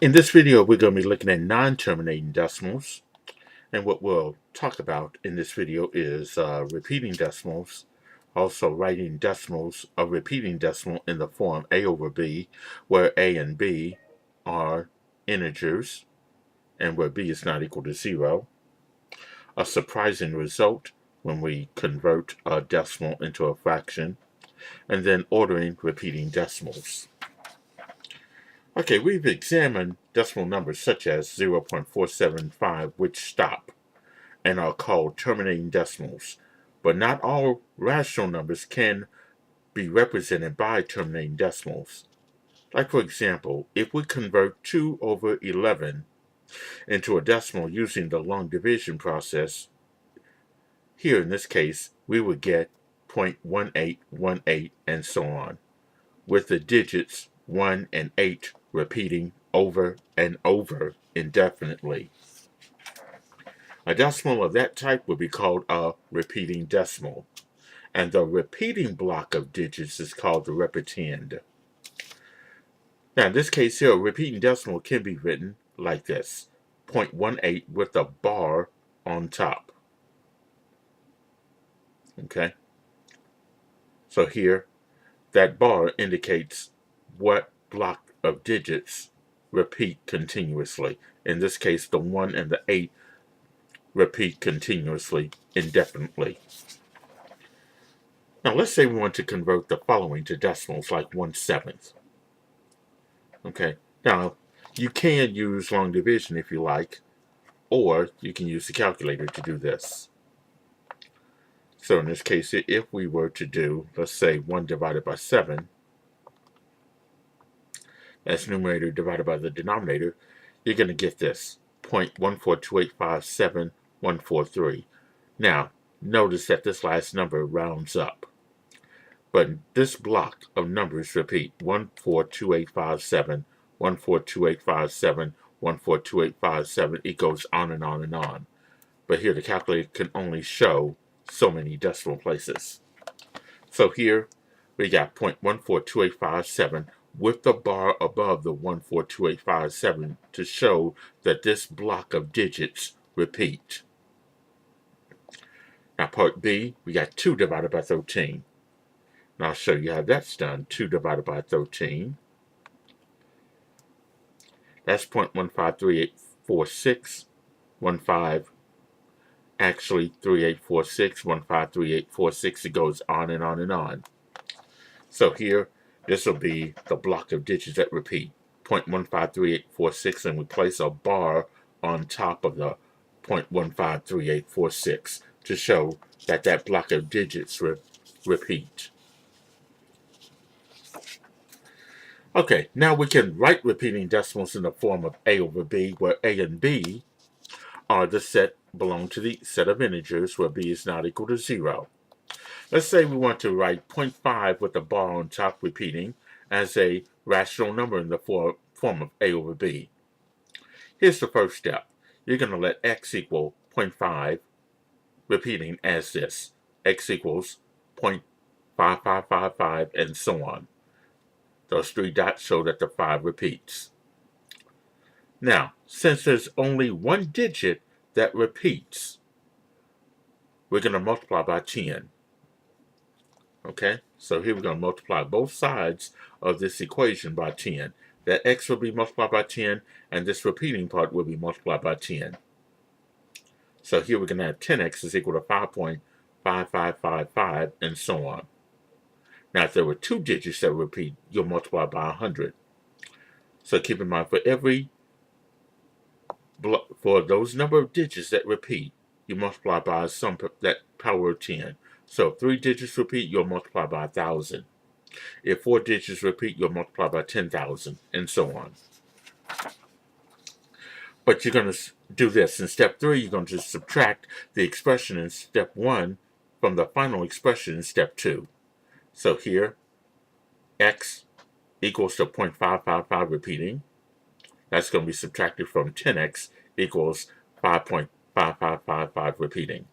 In this video, we're going to be looking at non-terminating decimals. And what we'll talk about in this video is repeating decimals, also writing decimals, a repeating decimal in the form a over b, where a and b are integers, and where b is not equal to 0. A surprising result when we convert a decimal into a fraction, and then ordering repeating decimals. Okay, we've examined decimal numbers such as 0.475, which stop and are called terminating decimals, but not all rational numbers can be represented by terminating decimals. Like, for example, if we convert 2 over 11 into a decimal using the long division process, here in this case, we would get 0.1818 and so on, with the digits 1 and 8 repeating over and over indefinitely. A decimal of that type would be called a repeating decimal, and the repeating block of digits is called the repetend. Now, in this case here, a repeating decimal can be written like this: 0.18 with a bar on top. Okay? So here, that bar indicates what block of digits repeat continuously. In this case, the 1 and the 8 repeat continuously, indefinitely. Now, let's say we want to convert the following to decimals, like 1/7. Okay, now you can use long division if you like, or you can use the calculator to do this. So in this case, if we were to do, let's say 1 divided by 7, that's numerator divided by the denominator, you're going to get this: 0.142857143. Now, notice that this last number rounds up, but this block of numbers repeat: 1428571, 1428571, 1428571. It goes on and on and on. But here the calculator can only show so many decimal places. So here we got 0.142857 with the bar above the 142857 to show that this block of digits repeat. Now part B, we got 2 divided by 13. Now I'll show you how that's done. 2 divided by 13. That's 0.153846. 3846, 153846. It goes on and on and on. So here, this will be the block of digits that repeat: 0.153846, and we place a bar on top of the 0.153846 to show that that block of digits repeat. Okay, now we can write repeating decimals in the form of a over b, where a and b are the set belong to the set of integers where b is not equal to 0. Let's say we want to write 0.5 with a bar on top repeating as a rational number in the form of a over b. Here's the first step. You're going to let x equal 0.5 repeating as this: x equals 0.5555 and so on. Those 3 dots show that the 5 repeats. Now, since there's only one digit that repeats, we're going to multiply by 10. Okay, so here we're going to multiply both sides of this equation by 10. That x will be multiplied by 10, and this repeating part will be multiplied by 10. So here we're going to have 10x is equal to 5.5555, and so on. Now, if there were 2 digits that repeat, you'll multiply by 100. So keep in mind, for those number of digits that repeat, you multiply by that power of 10. So if 3 digits repeat, you'll multiply by 1,000. If 4 digits repeat, you'll multiply by 10,000, and so on. But you're going to do this. In step 3, you're going to subtract the expression in step 1 from the final expression in step 2. So here, x equals to 0.555 repeating. That's going to be subtracted from 10x equals 5.5555 repeating.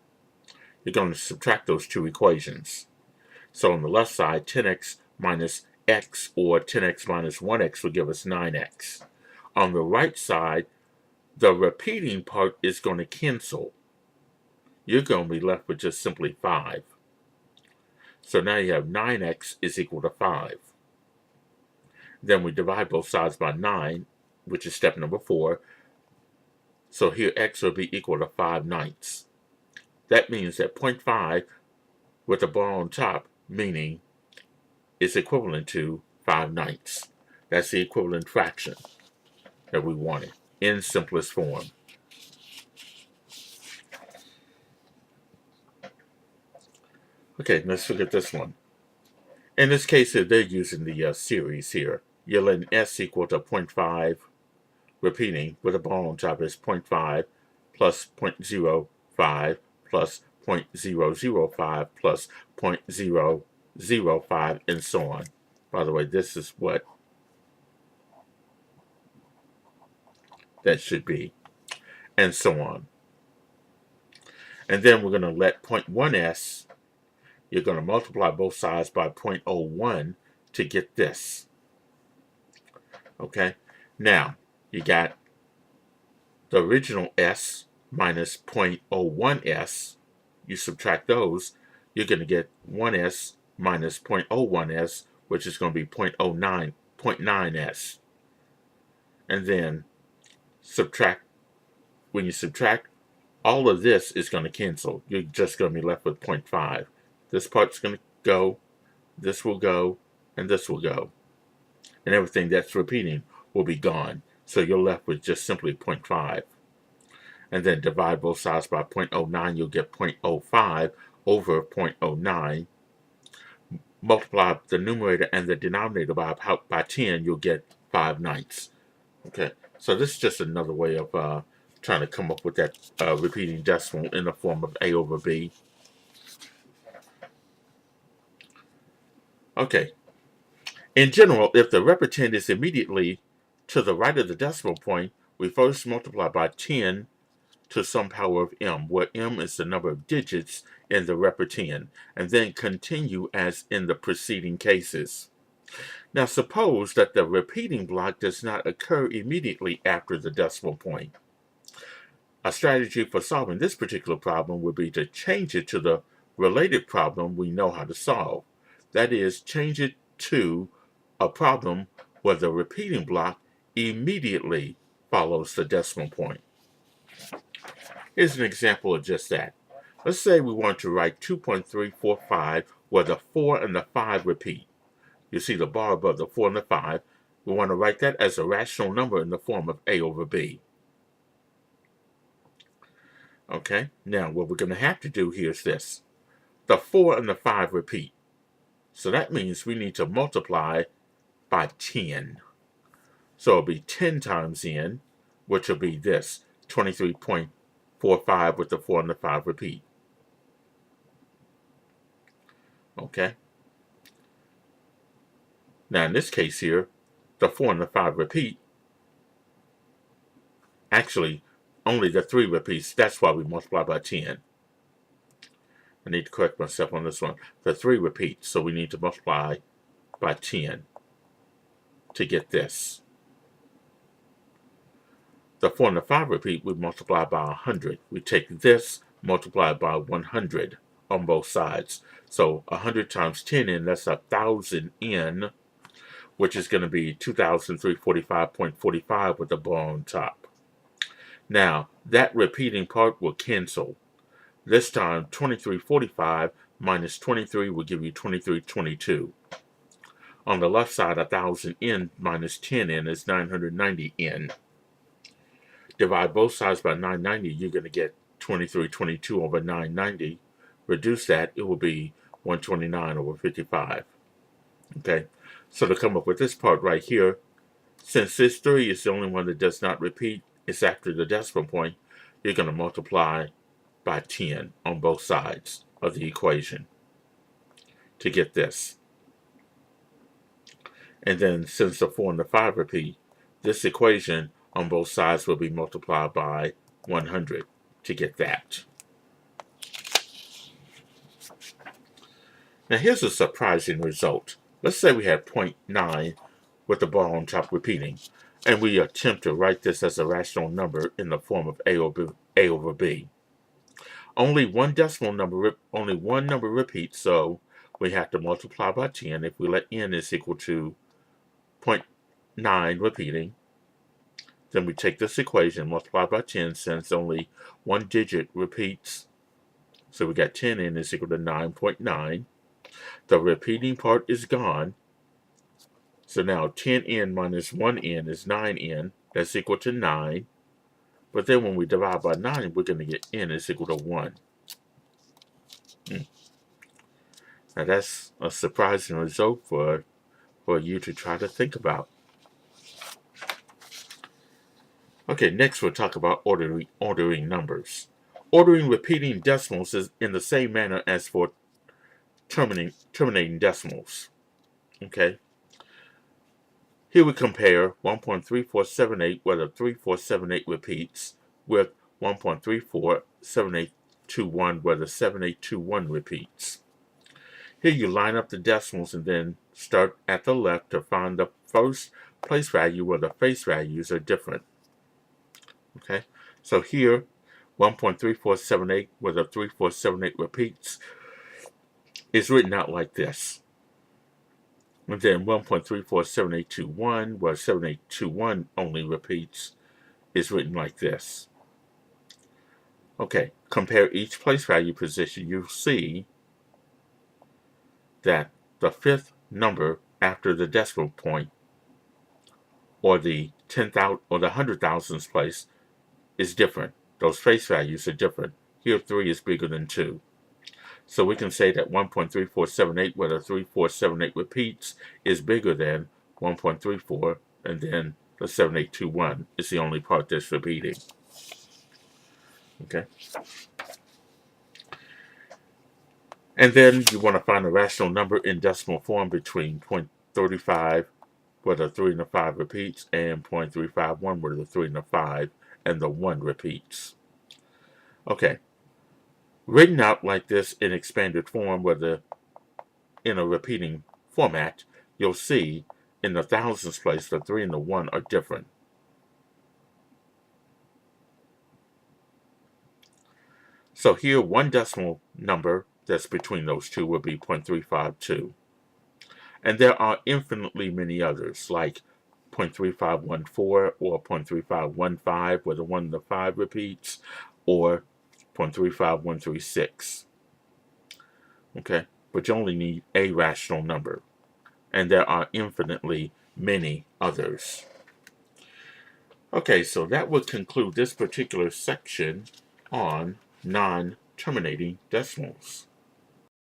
You're going to subtract those 2 equations. So on the left side, 10x minus x, or 10x minus 1x, will give us 9x. On the right side, the repeating part is going to cancel. You're going to be left with just simply 5. So now you have 9x is equal to 5. Then we divide both sides by 9, which is step number 4. So here x will be equal to 5/9. That means that 0.5 with a bar on top, meaning it's equivalent to 5/9. That's the equivalent fraction that we wanted in simplest form. Okay, let's look at this one. In this case, they're using the series here. You're letting s equal to 0.5, repeating with a bar on top is 0.5 plus 0.05 plus 0.005 plus 0.005 and so on. By the way, this is what that should be, and so on. And then we're going to let 0.1s, you're going to multiply both sides by 0.01 to get this. Okay, now you got the original s minus 0.01s. You subtract those, you're going to get 1s minus 0.01s, which is going to be 0.9s. And then subtract, when you subtract, all of this is going to cancel. You're just going to be left with 0.5. This part's going to go, this will go, and this will go. And everything that's repeating will be gone. So you're left with just simply 0.5. And then divide both sides by 0.09, you'll get 0.05 over 0.09. Multiply the numerator and the denominator by 10, you'll get 5/9. Okay, so this is just another way of trying to come up with that repeating decimal in the form of a over b. Okay, in general, if the repeating is immediately to the right of the decimal point, we first multiply by 10 to some power of m, where m is the number of digits in the repeating, and then continue as in the preceding cases. Now suppose that the repeating block does not occur immediately after the decimal point. A strategy for solving this particular problem would be to change it to the related problem we know how to solve. That is, change it to a problem where the repeating block immediately follows the decimal point. Here's an example of just that. Let's say we want to write 2.345 where the 4 and the 5 repeat. You see the bar above the 4 and the 5. We want to write that as a rational number in the form of a over b. Okay, now what we're going to have to do here is this. The 4 and the 5 repeat. So that means we need to multiply by 10. So it'll be 10 times n, which will be this, 23.45 with the 4 and the 5 repeat. Okay. Now in this case here, the 4 and the 5 repeat. Actually, only the 3 repeats. That's why we multiply by 10. I need to correct myself on this one. The 3 repeats, so we need to multiply by 10 to get this. The 4 and the 5 repeat, we multiply by 100. We take this, multiply by 100 on both sides. So 100 times 10n, that's 1,000 n, which is going to be 2,345.45 with a bar on top. Now, that repeating part will cancel. This time, 2345 minus 23 will give you 2322. On the left side, 1,000n minus 10n is 990n. Divide both sides by 990, you're going to get 2322 over 990. Reduce that, it will be 129 over 55. Okay, so to come up with this part right here, since this 3 is the only one that does not repeat, it's after the decimal point, you're going to multiply by 10 on both sides of the equation to get this. And then since the 4 and the 5 repeat, this equation on both sides will be multiplied by 100 to get that. Now here's a surprising result. Let's say we have 0.9 with the bar on top repeating. and we attempt to write this as a rational number in the form of a over b. Only one number repeats, so we have to multiply by 10 if we let n is equal to 0.9 repeating. Then we take this equation, multiply by 10, since only one digit repeats. So we got 10n is equal to 9.9. The repeating part is gone. So now 10n minus 1n is 9n. That's equal to 9. But then when we divide by 9, we're going to get n is equal to 1. Now that's a surprising result for you to try to think about. Okay, next we'll talk about ordering numbers. Ordering repeating decimals is in the same manner as for terminating decimals. Okay. Here we compare 1.3478 where the 3478 repeats with 1.347821 where the 7821 repeats. Here you line up the decimals and then start at the left to find the first place value where the face values are different. Okay, so here 1.3478 where the 3478 repeats is written out like this. And then 1.347821 where 7821 only repeats is written like this. Okay, compare each place value position. You'll see that the fifth number after the decimal point, or the 10,000 or the 100,000th place, is different. Those face values are different. Here 3 is bigger than 2. So we can say that 1.3478 where the 3478 repeats is bigger than 1.34, and then the 7821 is the only part that's repeating. Okay. And then you want to find a rational number in decimal form between 0.35 where the 3 and the 5 repeats and 0.351 where the 3 and the 5 and the 1 repeats. Okay. Written out like this in expanded form in a repeating format, you'll see in the thousands place the 3 and the 1 are different. So here one decimal number that's between those two will be 0.352. And there are infinitely many others, like 0.3514 or 0.3515 where the 1 and the 5 repeats, or 0.35136. Okay, but you only need a rational number. And there are infinitely many others. Okay, so that would conclude this particular section on non-terminating decimals.